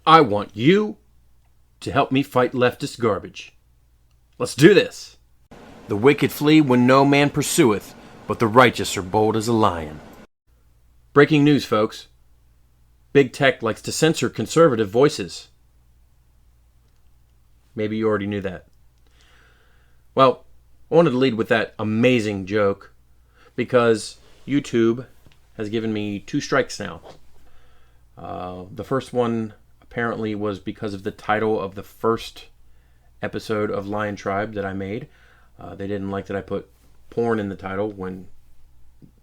I want you to help me fight leftist garbage. Let's do this. The wicked flee when no man pursueth, but the righteous are bold as a lion. Breaking news, folks. Big tech likes to censor conservative voices. Maybe you already knew that. Well, I wanted to lead with that amazing joke because YouTube has given me 2 strikes now. The first one apparently was because of the title of the first episode of Lion Tribe that I made. They didn't like that I put porn in the title when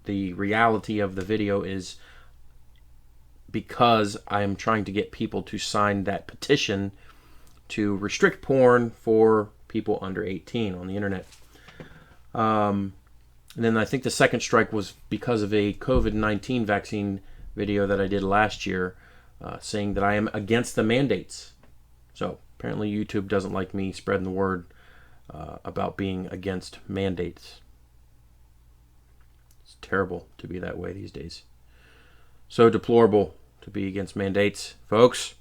the reality of the video is because I am trying to get people to sign that petition to restrict porn for people under 18 on the internet. And then I think the second strike was because of a COVID-19 vaccine video that I did last year saying that I am against the mandates. So apparently YouTube doesn't like me spreading the word about being against mandates. It's terrible to be that way these days. So deplorable to be against mandates, folks.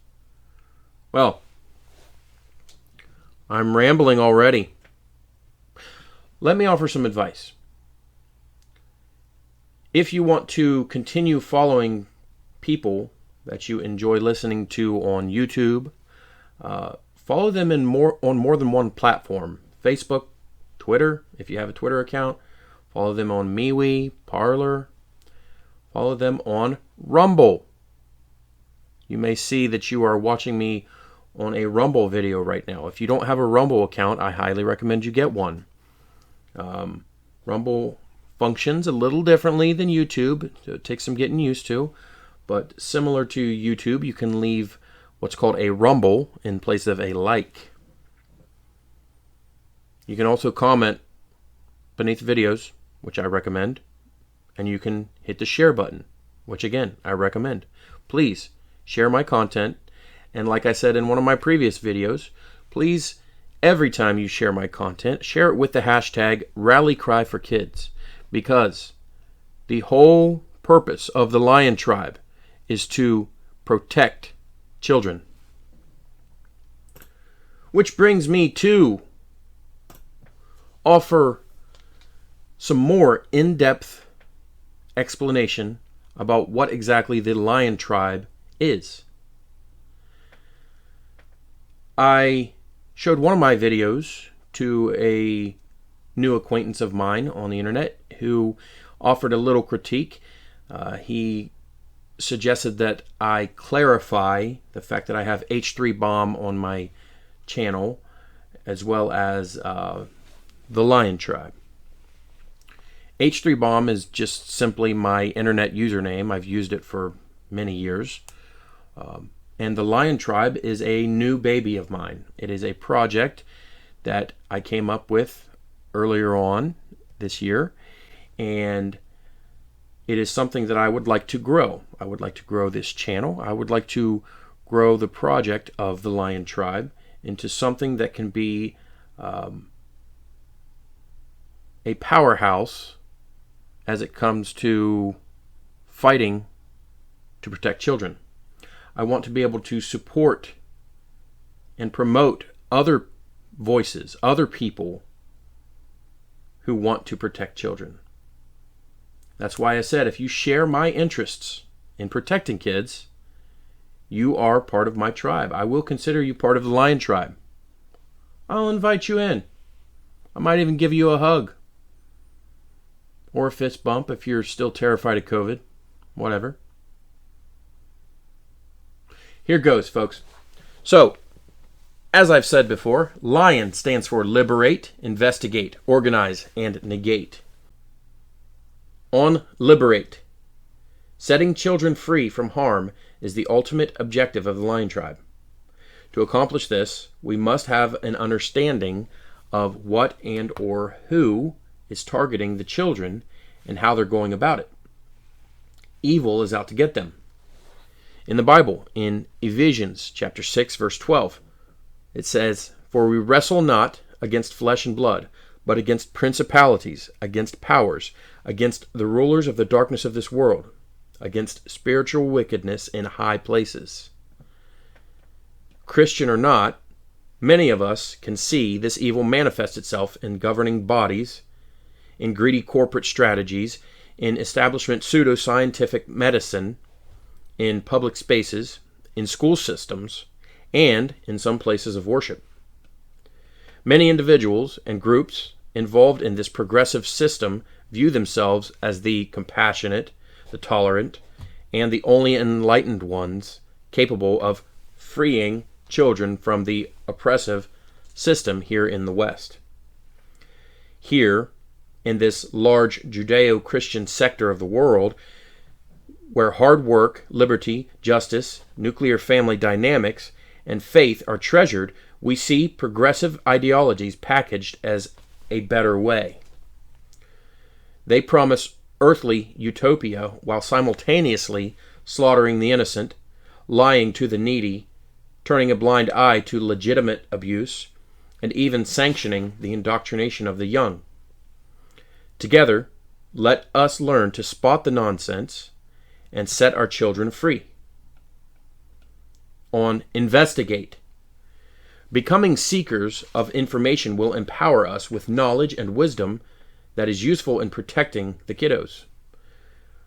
Well, I'm rambling already. Let me offer some advice. If you want to continue following people that you enjoy listening to on YouTube, follow them on more than one platform. Facebook, Twitter, if you have a Twitter account. Follow them on MeWe, Parler. Follow them on Rumble. You may see that you are watching me on a Rumble video right now. If you don't have a Rumble account, I highly recommend you get one. Rumble functions a little differently than YouTube, so it takes some getting used to. But similar to YouTube, you can leave what's called a rumble in place of a like. You can also comment beneath videos, which I recommend. And you can hit the share button, which again, I recommend. Please share my content. And like I said in one of my previous videos, please, every time you share my content, share it with the hashtag #RallyCryForKids. Because the whole purpose of the Lion Tribe is to protect children. Which brings me to offer some more in-depth explanation about what exactly the Lion Tribe is. I showed one of my videos to a new acquaintance of mine on the internet who offered a little critique. He suggested that I clarify the fact that I have H3 Bomb on my channel as well as the Lion Tribe. H3 Bomb is just simply my internet username. I've used it for many years. And the Lion Tribe is a new baby of mine. It is a project that I came up with earlier on this year. And it is something that I would like to grow. I would like to grow this channel. I would like to grow the project of the Lion Tribe into something that can be a powerhouse as it comes to fighting to protect children. I want to be able to support and promote other voices, other people who want to protect children. That's why I said if you share my interests in protecting kids, you are part of my tribe. I will consider you part of the Lion Tribe. I'll invite you in. I might even give you a hug. Or a fist bump if you're still terrified of COVID. Whatever. Here goes, folks. So, as I've said before, LION stands for Liberate, Investigate, Organize, and Negate. On Liberate, setting children free from harm is the ultimate objective of the Lion Tribe. To accomplish this, we must have an understanding of what and or who is targeting the children and how they're going about it. Evil is out to get them. In the Bible, in Ephesians chapter 6, verse 12, it says, "For we wrestle not against flesh and blood, but against principalities, against powers, against the rulers of the darkness of this world, against spiritual wickedness in high places." Christian or not, many of us can see this evil manifest itself in governing bodies, in greedy corporate strategies, in establishment pseudoscientific medicine, in public spaces, in school systems, and in some places of worship. Many individuals and groups involved in this progressive system view themselves as the compassionate, the tolerant, and the only enlightened ones capable of freeing children from the oppressive system here in the West. Here, in this large Judeo-Christian sector of the world, where hard work, liberty, justice, nuclear family dynamics, and faith are treasured, we see progressive ideologies packaged as a better way. They promise earthly utopia while simultaneously slaughtering the innocent, lying to the needy, turning a blind eye to legitimate abuse, and even sanctioning the indoctrination of the young. Together, let us learn to spot the nonsense and set our children free. On investigate. Becoming seekers of information will empower us with knowledge and wisdom that is useful in protecting the kiddos.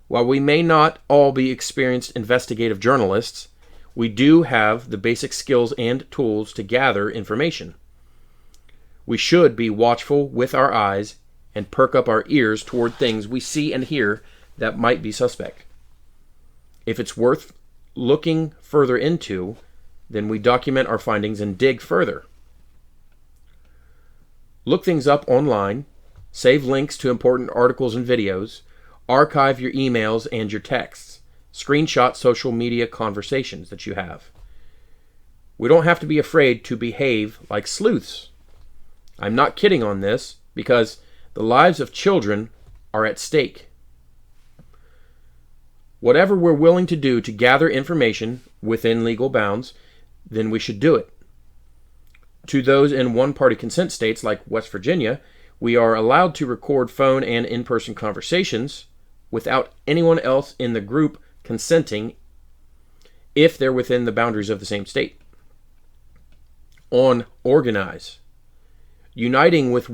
While we may not all be experienced investigative journalists, we do have the basic skills and tools to gather information. We should be watchful with our eyes and perk up our ears toward things we see and hear that might be suspect. If it's worth looking further into, then we document our findings and dig further. Look things up online, save links to important articles and videos, archive your emails and your texts, screenshot social media conversations that you have. We don't have to be afraid to behave like sleuths. I'm not kidding on this because the lives of children are at stake. Whatever we're willing to do to gather information within legal bounds, then we should do it. To those in one-party consent states like West Virginia, we are allowed to record phone and in-person conversations without anyone else in the group consenting if they're within the boundaries of the same state. On organize. Uniting with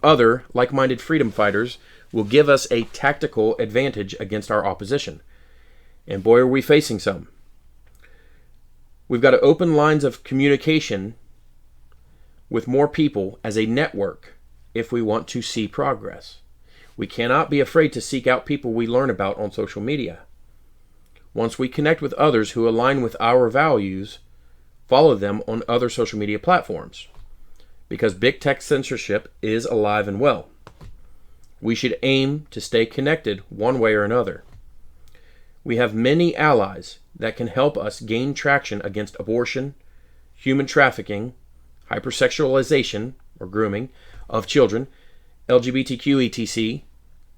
other like-minded freedom fighters will give us a tactical advantage against our opposition. And boy, are we facing some. We've got to open lines of communication with more people as a network if we want to see progress. We cannot be afraid to seek out people we learn about on social media. Once we connect with others who align with our values, follow them on other social media platforms, because big tech censorship is alive and well. We should aim to stay connected one way or another. We have many allies that can help us gain traction against abortion, human trafficking, hypersexualization or grooming of children, LGBTQ etc.,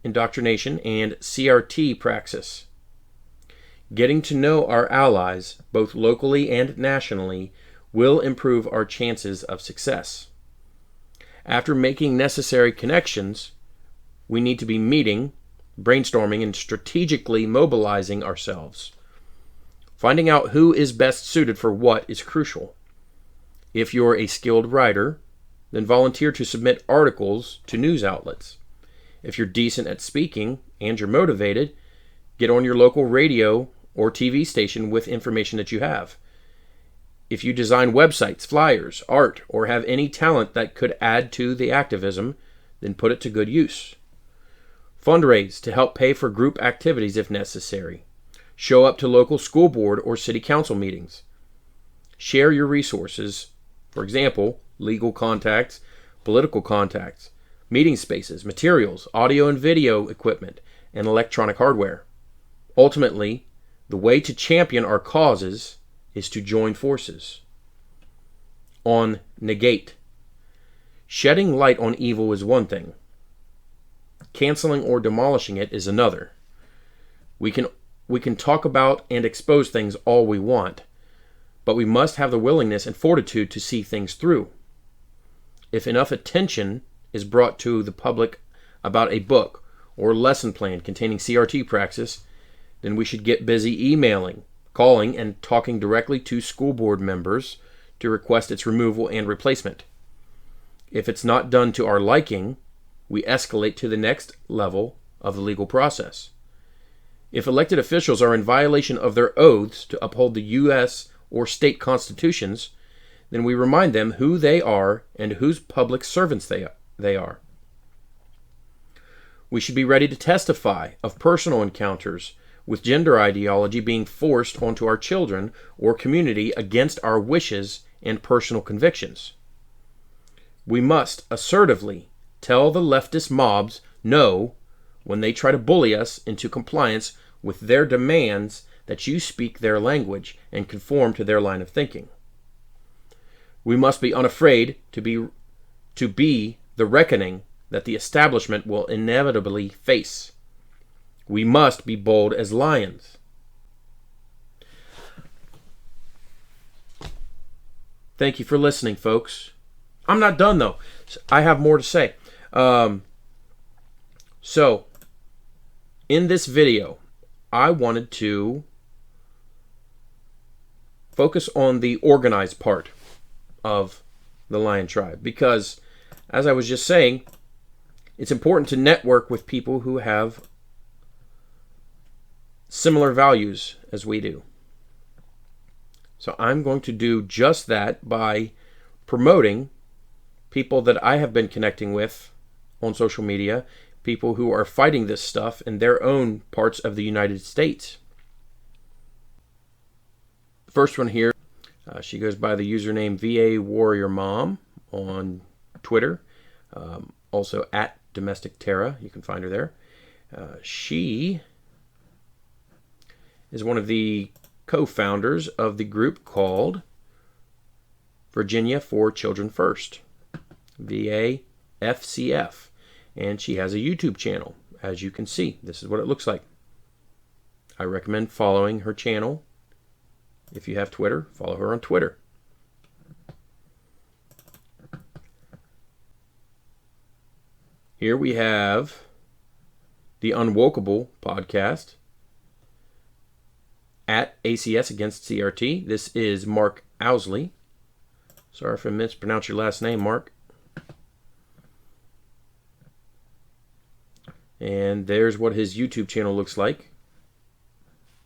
indoctrination, and CRT praxis. Getting to know our allies, both locally and nationally, will improve our chances of success. After making necessary connections, we need to be meeting, brainstorming, and strategically mobilizing ourselves. Finding out who is best suited for what is crucial. If you're a skilled writer, then volunteer to submit articles to news outlets. If you're decent at speaking and you're motivated, get on your local radio or TV station with information that you have. If you design websites, flyers, art, or have any talent that could add to the activism, then put it to good use. Fundraise to help pay for group activities if necessary. Show up to local school board or city council meetings. Share your resources, for example, legal contacts, political contacts, meeting spaces, materials, audio and video equipment, and electronic hardware. Ultimately, the way to champion our causes is to join forces. On negate. Shedding light on evil is one thing. Canceling or demolishing it is another. We can talk about and expose things all we want, but we must have the willingness and fortitude to see things through. If enough attention is brought to the public about a book or lesson plan containing CRT praxis, then we should get busy emailing, calling and talking directly to school board members to request its removal and replacement. If it's not done to our liking, we escalate to the next level of the legal process. If elected officials are in violation of their oaths to uphold the U.S. or state constitutions, then we remind them who they are and whose public servants they are. We should be ready to testify of personal encounters with gender ideology being forced onto our children or community against our wishes and personal convictions. We must assertively tell the leftist mobs no when they try to bully us into compliance with their demands that you speak their language and conform to their line of thinking. We must be unafraid to be the reckoning that the establishment will inevitably face. We must be bold as lions. Thank you for listening, folks. I'm not done, though. I have more to say. So, in this video, I wanted to focus on the organized part of the Lion Tribe because, as I was just saying, it's important to network with people who have similar values as we do. So I'm going to do just that by promoting people that I have been connecting with on social media, people who are fighting this stuff in their own parts of the United States. The first one here, she goes by the username VA Warrior Mom on Twitter, also at Domestic Terra. You can find her there. She is one of the co-founders of the group called Virginia for Children First, VAFCF, and she has a YouTube channel. As you can see, this is what it looks like. I recommend following her channel. If you have Twitter, follow her on Twitter. Here we have the Unwokeable podcast at ACS Against CRT. This is Mark Owsley. Sorry if I mispronounced your last name, Mark. And there's what his YouTube channel looks like.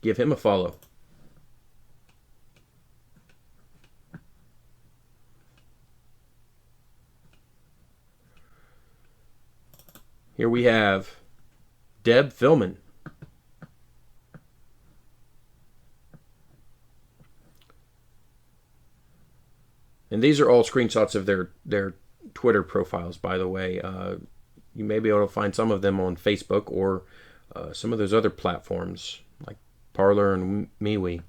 Give him a follow. Here we have Deb Philman. And these are all screenshots of their Twitter profiles, by the way. You may be able to find some of them on Facebook or some of those other platforms like Parler and MeWe.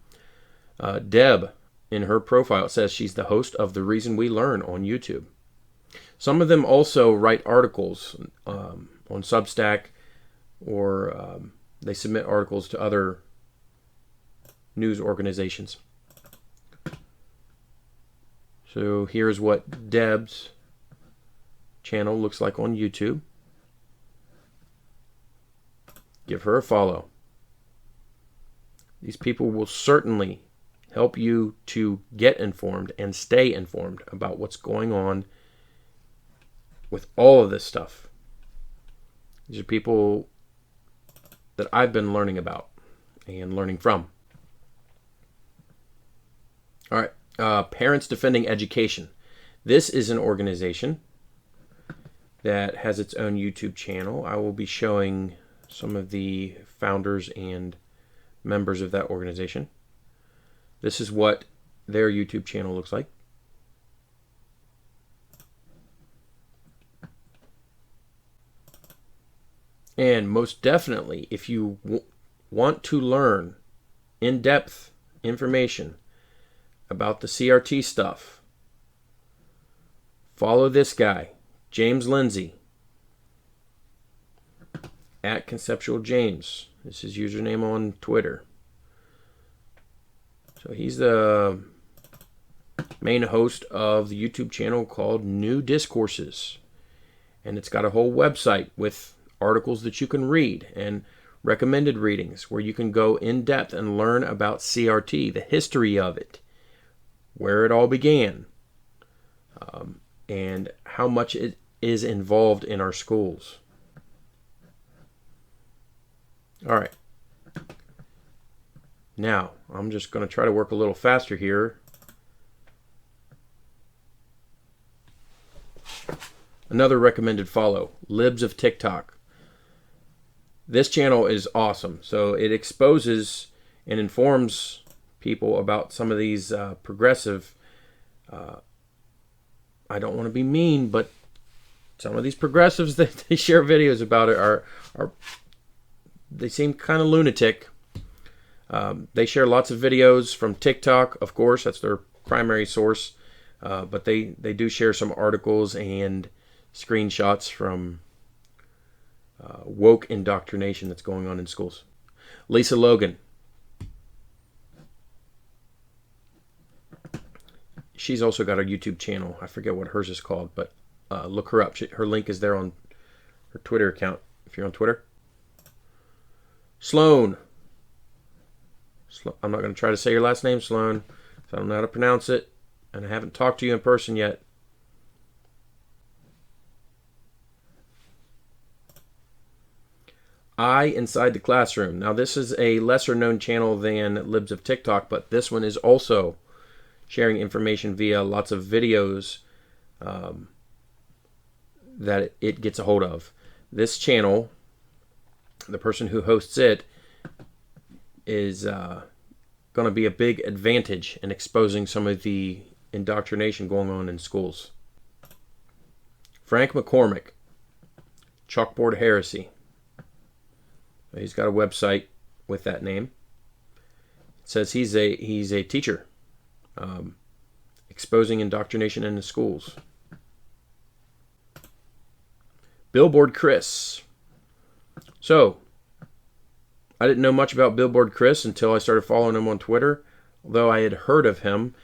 Deb, in her profile, says she's the host of The Reason We Learn on YouTube. Some of them also write articles on Substack, or they submit articles to other news organizations. So here's what Deb's channel looks like on YouTube. Give her a follow. These people will certainly help you to get informed and stay informed about what's going on with all of this stuff. These are people that I've been learning about and learning from. All right. Parents Defending Education. This is an organization that has its own YouTube channel. I will be showing some of the founders and members of that organization. This is what their YouTube channel looks like. And most definitely, if you want to learn in-depth information about the CRT stuff, follow this guy, James Lindsay, at Conceptual James. This is his username on Twitter. So he's the main host of the YouTube channel called New Discourses. And it's got a whole website with articles that you can read and recommended readings where you can go in depth and learn about CRT, the history of it, where it all began, and how much it is involved in our schools. All right. Now, I'm just going to try to work a little faster here. Another recommended follow, Libs of TikTok. This channel is awesome. So it exposes and informs people about some of these progressive, I don't want to be mean, but some of these progressives that they share videos about it are they seem kind of lunatic. They share lots of videos from TikTok, of course, that's their primary source, but they do share some articles and screenshots from woke indoctrination that's going on in schools. Lisa Logan. She's also got a YouTube channel. I forget what hers is called, but look her up. Her link is there on her Twitter account, if you're on Twitter. Sloan. I'm not going to try to say your last name, Sloan, because I don't know how to pronounce it, and I haven't talked to you in person yet. I Inside the Classroom. Now, this is a lesser-known channel than Libs of TikTok, but this one is also sharing information via lots of videos that it gets a hold of. This channel, the person who hosts it, is going to be a big advantage in exposing some of the indoctrination going on in schools. Frank McCormick, Chalkboard Heresy. He's got a website with that name. It says he's a teacher, exposing indoctrination in the schools. Billboard Chris. So, I didn't know much about Billboard Chris until I started following him on Twitter, although I had heard of him.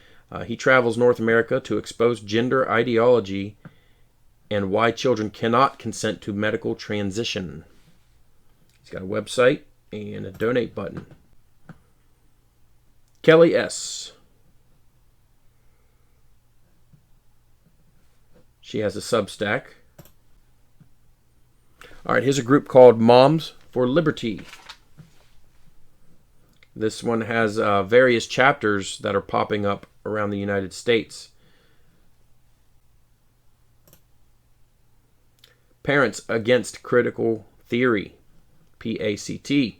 He travels North America to expose gender ideology and why children cannot consent to medical transition. He's got a website and a donate button. Kelly S. She has a Substack. All right, here's a group called Moms for Liberty. This one has various chapters that are popping up around the United States. Parents Against Critical Theory, PACT.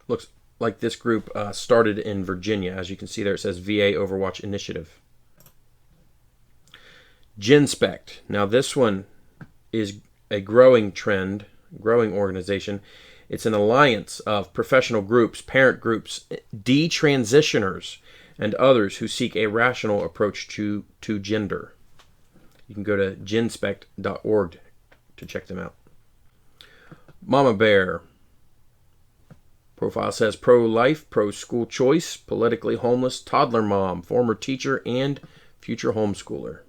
Looks like this group started in Virginia. As you can see there, it says VA Overwatch Initiative. GenSpect. Now this one is a growing trend, growing organization. It's an alliance of professional groups, parent groups, detransitioners, and others who seek a rational approach to gender. You can go to genspect.org to check them out. Mama Bear. Profile says pro-life, pro-school choice, politically homeless, toddler mom, former teacher, and future homeschooler.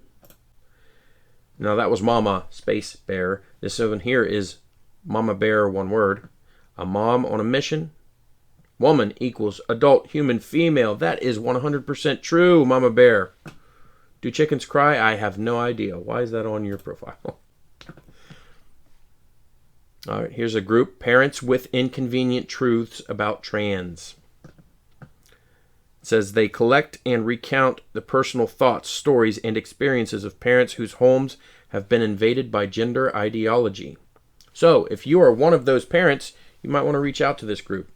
Now that was Mama Space Bear. This one here is Mama Bear, one word. A mom on a mission. Woman equals adult human female. That is 100% true, Mama Bear. Do chickens cry? I have no idea. Why is that on your profile? All right, here's a group. Parents with Inconvenient Truths About Trans. It says they collect and recount the personal thoughts, stories, and experiences of parents whose homes have been invaded by gender ideology. So, if you are one of those parents, you might want to reach out to this group.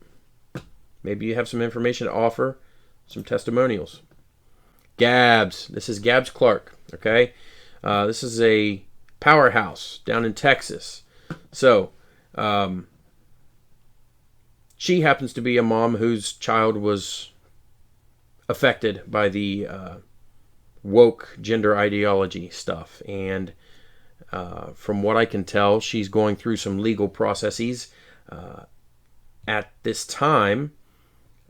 Maybe you have some information to offer, some testimonials. Gabs. This is Gabs Clark, okay? This is a powerhouse down in Texas. So, she happens to be a mom whose child was affected by the woke gender ideology stuff. And from what I can tell, she's going through some legal processes at this time.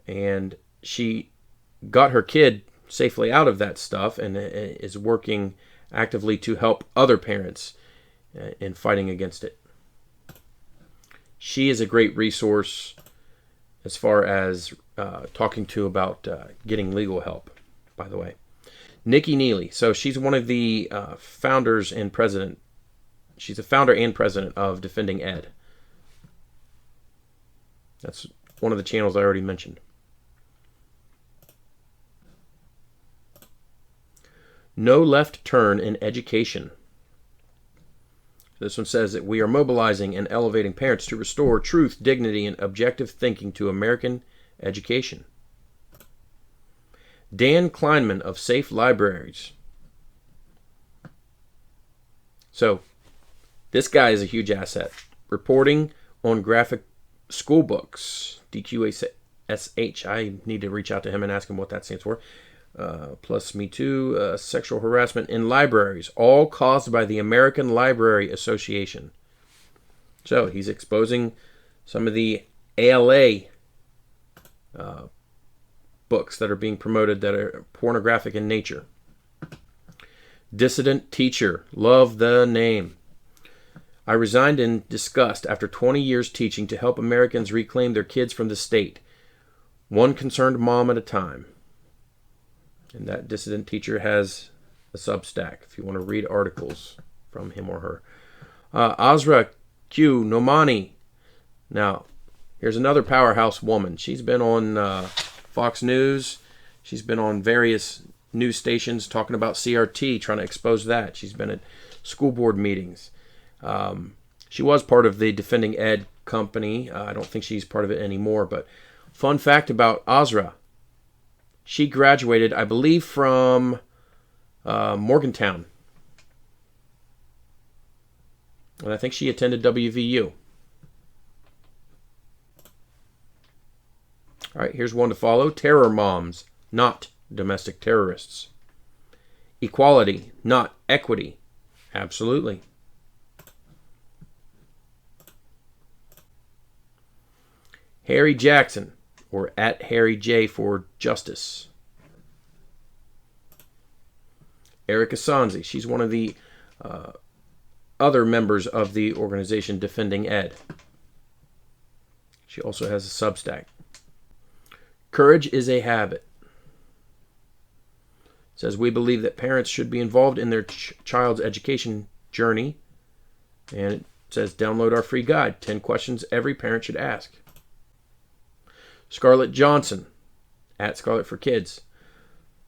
And she got her kid safely out of that stuff and is working actively to help other parents in fighting against it. She is a great resource as far as talking to about getting legal help, by the way. Nikki Neely. So she's one of the founders and president. She's a founder and president of Defending Ed. That's one of the channels I already mentioned. No left turn in education. This one says that we are mobilizing and elevating parents to restore truth, dignity, and objective thinking to American education. Dan Kleinman of Safe Libraries. So, this guy is a huge asset. Reporting on graphic school books. DQSH. I need to reach out to him and ask him what that stands for. Plus Me Too, sexual harassment in libraries, all caused by the American Library Association. So he's exposing some of the ALA books that are being promoted that are pornographic in nature. Dissident teacher, love the name. I resigned in disgust after 20 years teaching to help Americans reclaim their kids from the state, one concerned mom at a time. And that dissident teacher has a Substack if you want to read articles from him or her. Azra Q. Nomani. Now, here's another powerhouse woman. She's been on Fox News. She's been on various news stations talking about CRT, trying to expose that. She's been at school board meetings. She was part of the Defending Ed company. I don't think she's part of it anymore. But fun fact about Azra. She graduated, I believe, from Morgantown. And I think she attended WVU. All right, here's one to follow. Terror moms, not domestic terrorists. Equality, not equity. Absolutely. Harry Jackson, or at Harry J for Justice. Erica Sanzi, she's one of the other members of the organization Defending Ed. She also has a Substack. Courage is a habit. It says we believe that parents should be involved in their child's education journey. And it says download our free guide, 10 questions every parent should ask. Scarlett Johnson, at Scarlett for Kids.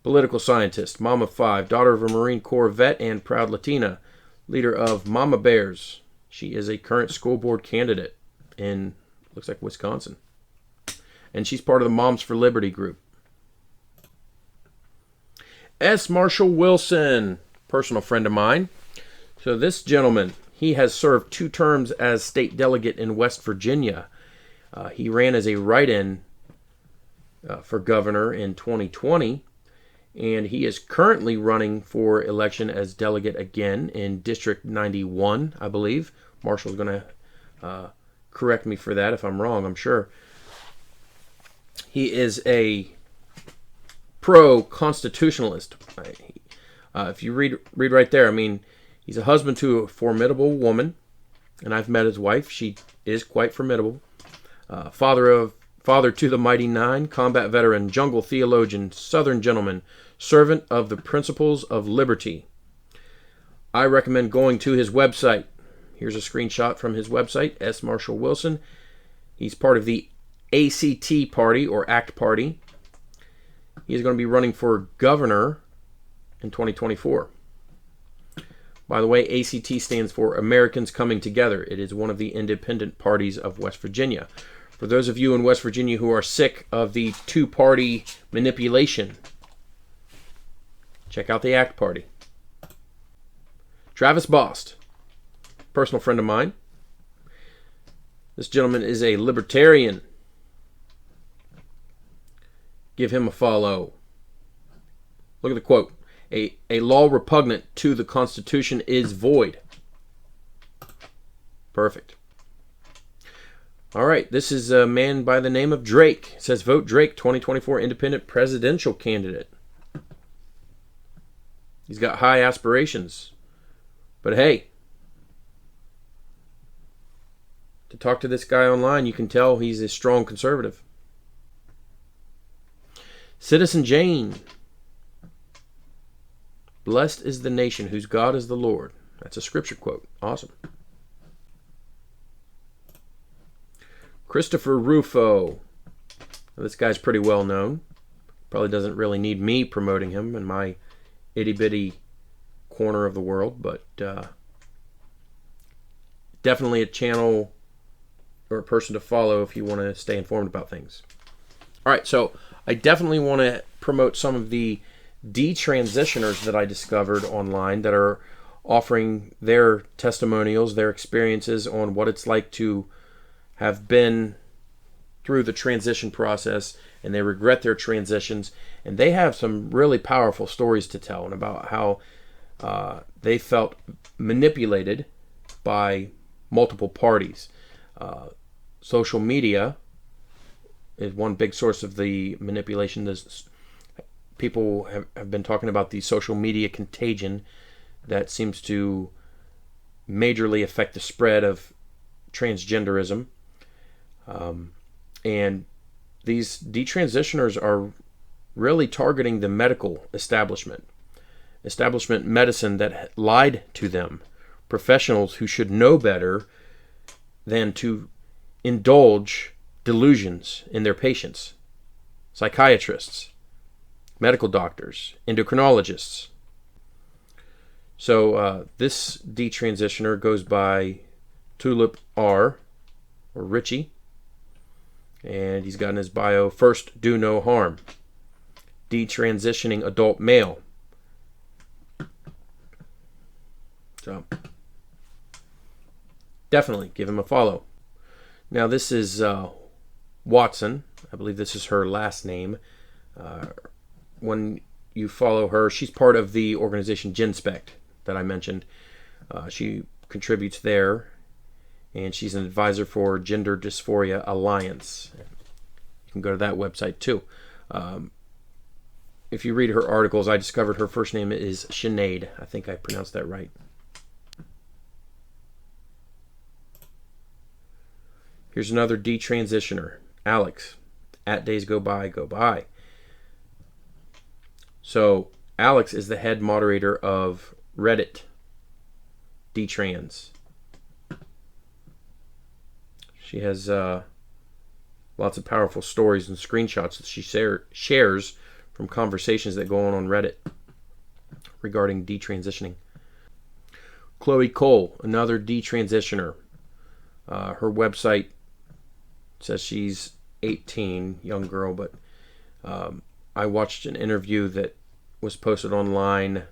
Political scientist, mom of 5, daughter of a Marine Corps vet and proud Latina, leader of Mama Bears. She is a current school board candidate in, looks like, Wisconsin. And she's part of the Moms for Liberty group. S. Marshall Wilson, personal friend of mine. So this gentleman, he has served 2 terms as state delegate in West Virginia. He ran as a write-in for governor in 2020, and he is currently running for election as delegate again in District 91, I believe. Marshall's going to correct me for that if I'm wrong, I'm sure. He is a pro-constitutionalist. If you read right there, I mean, he's a husband to a formidable woman, and I've met his wife. She is quite formidable. Father to the mighty 9, combat veteran, jungle theologian, southern gentleman, servant of the principles of liberty. I recommend going to his website. Here's a screenshot from his website, S. Marshall Wilson. He's part of the ACT party, or ACT party. He's going to be running for governor in 2024. By the way, ACT stands for Americans Coming Together. It is one of the independent parties of West Virginia. For those of you in West Virginia who are sick of the 2-party manipulation, check out the ACT Party. Travis Bost, personal friend of mine. This gentleman is a libertarian. Give him a follow. Look at the quote. A law repugnant to the Constitution is void. Perfect. All right, this is a man by the name of Drake. It says, vote Drake, 2024 independent presidential candidate. He's got high aspirations. But hey, To talk to this guy online, you can tell he's a strong conservative. Citizen Jane. Blessed is the nation whose God is the Lord. That's a scripture quote. Awesome. Christopher Rufo. This guy's pretty well known. Probably doesn't really need me promoting him in my itty-bitty corner of the world, but definitely a channel or a person to follow if you want to stay informed about things. All right, so I definitely want to promote some of the detransitioners that I discovered online that are offering their testimonials, their experiences on what it's like to have been through the transition process, and they regret their transitions, and they have some really powerful stories to tell and about how they felt manipulated by multiple parties. Social media is one big source of the manipulation. People have been talking about the social media contagion that seems to majorly affect the spread of transgenderism. And these detransitioners are really targeting the medical establishment medicine that lied to them, professionals who should know better than to indulge delusions in their patients, psychiatrists, medical doctors, endocrinologists. So this detransitioner goes by Tulip R, or Richie, and he's got in his bio, first, do no harm. Detransitioning adult male. So definitely give him a follow. Now this is Watson. I believe this is her last name. When you follow her, she's part of the organization GenSpect that I mentioned. She contributes there, and she's an advisor for Gender Dysphoria Alliance. You can go to that website too. If you read her articles, I discovered her first name is Sinead. I think I pronounced that right. Here's another detransitioner, Alex. At days go by, go by. So Alex is the head moderator of Reddit Detrans. She has lots of powerful stories and screenshots that she shares from conversations that go on Reddit regarding detransitioning. Chloe Cole, another detransitioner. Her website says she's 18, young girl, but I watched an interview that was posted online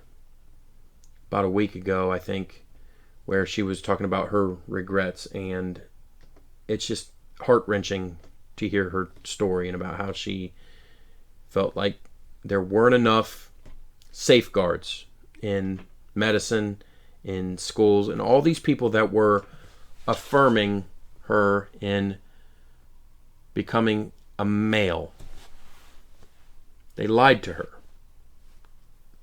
about a week ago, I think, where she was talking about her regrets, and it's just heart-wrenching to hear her story and about how she felt like there weren't enough safeguards in medicine, in schools, and all these people that were affirming her in becoming a male. They lied to her.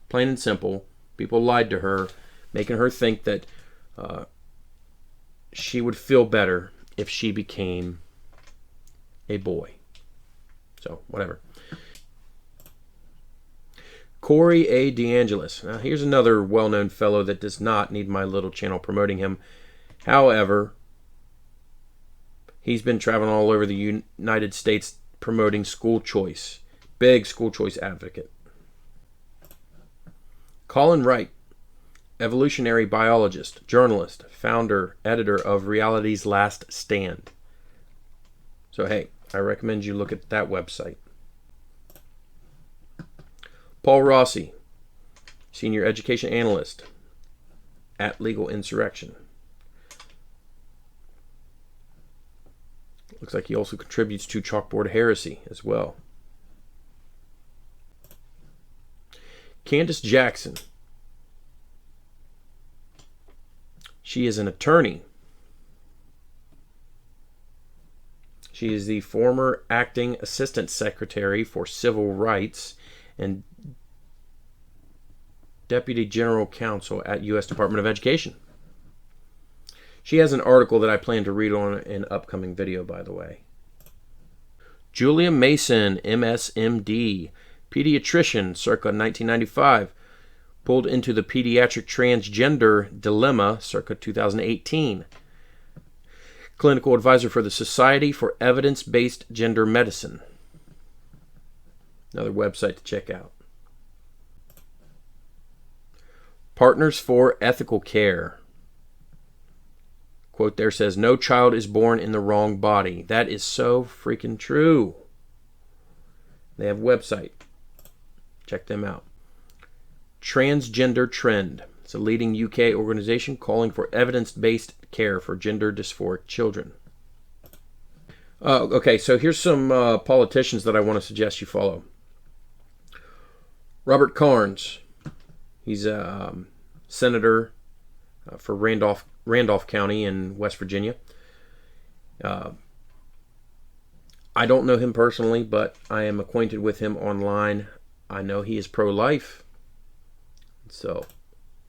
Plain and simple, people lied to her, making her think that she would feel better if she became a boy. So, whatever. Corey A. DeAngelis. Now, here's another well-known fellow that does not need my little channel promoting him. However, he's been traveling all over the United States promoting school choice. Big school choice advocate. Colin Wright, evolutionary biologist, journalist, founder, editor of Reality's Last Stand. So, hey, I recommend you look at that website. Paul Rossi, senior education analyst at Legal Insurrection. Looks like he also contributes to Chalkboard Heresy as well. Candace Jackson. She is an attorney. She is the former acting assistant secretary for civil rights and deputy general counsel at U.S. Department of Education. She has an article that I plan to read on an upcoming video, by the way. Julia Mason, MSMD, pediatrician, circa 1995, pulled into the pediatric transgender dilemma, circa 2018. Clinical advisor for the Society for Evidence-Based Gender Medicine. Another website to check out. Partners for Ethical Care. Quote there says, "No child is born in the wrong body." That is so freaking true. They have a website. Check them out. Transgender Trend. It's a leading UK organization calling for evidence-based care for gender dysphoric children. Okay, so here's some politicians that I want to suggest you follow. Robert Carnes. He's a senator for Randolph County in West Virginia. I don't know him personally, but I am acquainted with him online. I know he is pro-life, so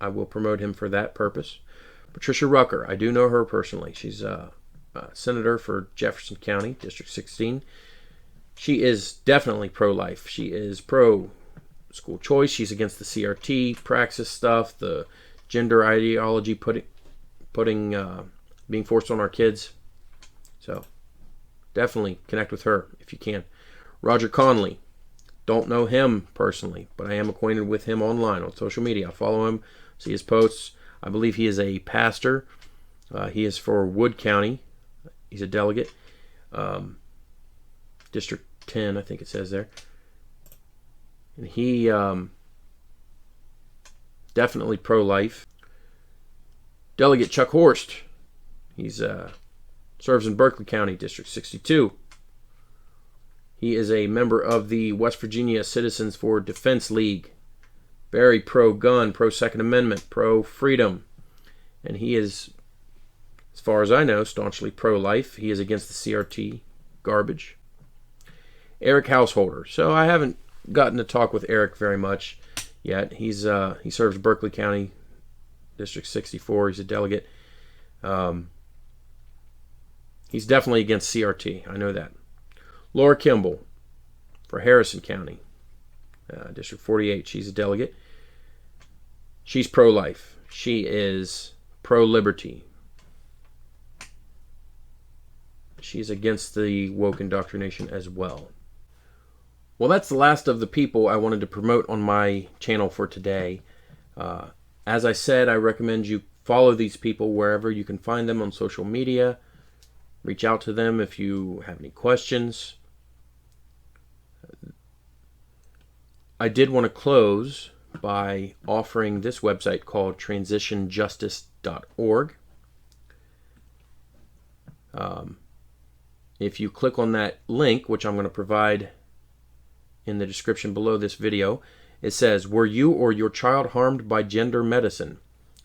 I will promote him for that purpose. Patricia Rucker, I do know her personally. She's a senator for Jefferson County, District 16. She is definitely pro-life. She is pro-school choice. She's against the CRT, praxis stuff, the gender ideology being forced on our kids. So definitely connect with her if you can. Roger Conley. Don't know him personally, but I am acquainted with him online on social media. I follow him, see his posts. I believe he is a pastor. He is for Wood County. He's a delegate. District 10, I think it says there. And he definitely pro-life. Delegate Chuck Horst. He's serves in Berkeley County, District 62. He is a member of the West Virginia Citizens for Defense League. Very pro-gun, pro-Second Amendment, pro-freedom. And he is, as far as I know, staunchly pro-life. He is against the CRT garbage. Eric Householder. So I haven't gotten to talk with Eric very much yet. He serves Berkeley County, District 64. He's a delegate. He's definitely against CRT. I know that. Laura Kimball for Harrison County, District 48. She's a delegate. She's pro-life. She is pro-liberty. She's against the woke indoctrination as well. Well, that's the last of the people I wanted to promote on my channel for today. As I said, I recommend you follow these people wherever you can find them on social media. Reach out to them if you have any questions. I did want to close by offering this website called transitionjustice.org. If you click on that link, which I'm going to provide in the description below this video, it says, "Were you or your child harmed by gender medicine?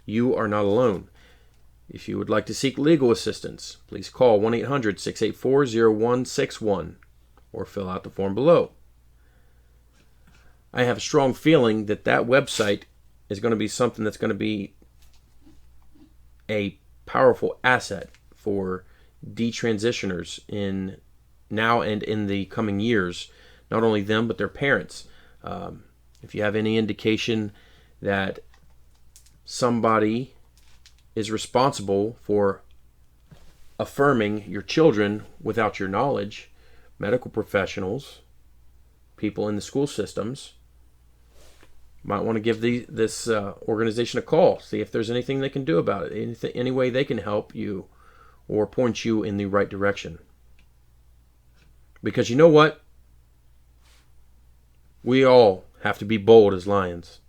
You are not alone. If you would like to seek legal assistance, please call 1-800-684-0161 or fill out the form below." I have a strong feeling that that website is going to be something that's going to be a powerful asset for detransitioners in now and in the coming years. Not only them, but their parents. If you have any indication that somebody is responsible for affirming your children without your knowledge, medical professionals, people in the school systems, might want to give this organization a call. See if there's anything they can do about it. Any way they can help you or point you in the right direction. Because you know what? We all have to be bold as lions.